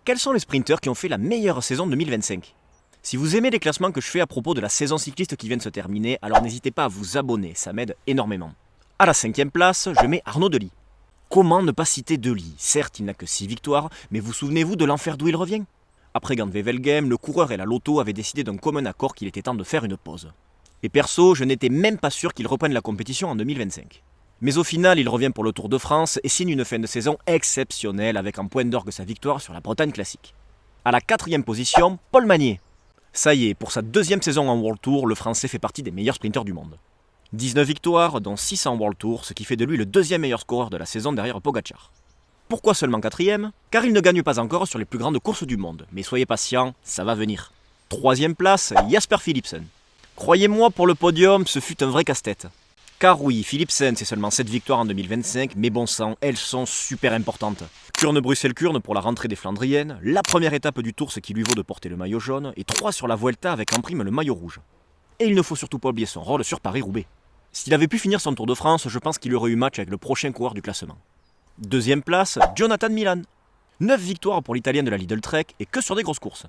Quels sont les sprinteurs qui ont fait la meilleure saison 2025? Si vous aimez les classements que je fais à propos de la saison cycliste qui vient de se terminer, alors n'hésitez pas à vous abonner, ça m'aide énormément. À la 5ème place, je mets Arnaud Delis. Comment ne pas citer Delis? Certes, il n'a que 6 victoires, mais vous souvenez-vous de l'enfer d'où il revient? Après Gand-Wevelgem, le coureur et la Lotto avaient décidé d'un commun accord qu'il était temps de faire une pause. Et perso, je n'étais même pas sûr qu'il reprenne la compétition en 2025. Mais au final, il revient pour le Tour de France et signe une fin de saison exceptionnelle avec en point d'orgue sa victoire sur la Bretagne classique. À la 4ème position, Paul Magnier. Ça y est, pour sa 2e saison en World Tour, le Français fait partie des meilleurs sprinteurs du monde. 19 victoires, dont 6 en World Tour, ce qui fait de lui le 2e meilleur scoreur de la saison derrière Pogacar. Pourquoi seulement 4ème? Car il ne gagne pas encore sur les plus grandes courses du monde, mais soyez patient, ça va venir. 3ème place, Jasper Philipsen. Croyez-moi, pour le podium, ce fut un vrai casse-tête. Car oui, Philipsen, c'est seulement 7 victoires en 2025, mais bon sang, elles sont super importantes. Kurne-Bruxelles-Kurne pour la rentrée des Flandriennes, la première étape du Tour, ce qui lui vaut de porter le maillot jaune, et 3 sur la Vuelta avec en prime le maillot rouge. Et il ne faut surtout pas oublier son rôle sur Paris-Roubaix. S'il avait pu finir son Tour de France, je pense qu'il aurait eu match avec le prochain coureur du classement. 2ème place, Jonathan Milan. 9 victoires pour l'Italien de la Lidl Trek et que sur des grosses courses.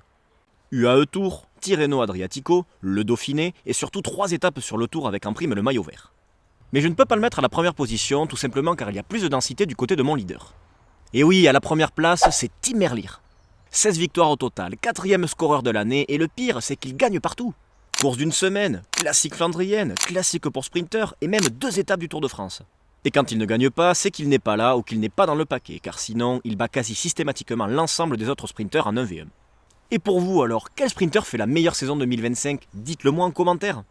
UAE Tour, Tirreno Adriatico, le Dauphiné et surtout 3 étapes sur le Tour avec en prime le maillot vert. Mais je ne peux pas le mettre à la première position, tout simplement car il y a plus de densité du côté de mon leader. Et oui, à la première place, c'est Tim Merlier. 16 victoires au total, 4ème scoreur de l'année, et le pire, c'est qu'il gagne partout. Course d'une semaine, classique flandrienne, classique pour sprinter, et même 2 étapes du Tour de France. Et quand il ne gagne pas, c'est qu'il n'est pas là ou qu'il n'est pas dans le paquet, car sinon, il bat quasi systématiquement l'ensemble des autres sprinters en 1v1. Et pour vous alors, quel sprinter fait la meilleure saison 2025? Dites-le moi en commentaire.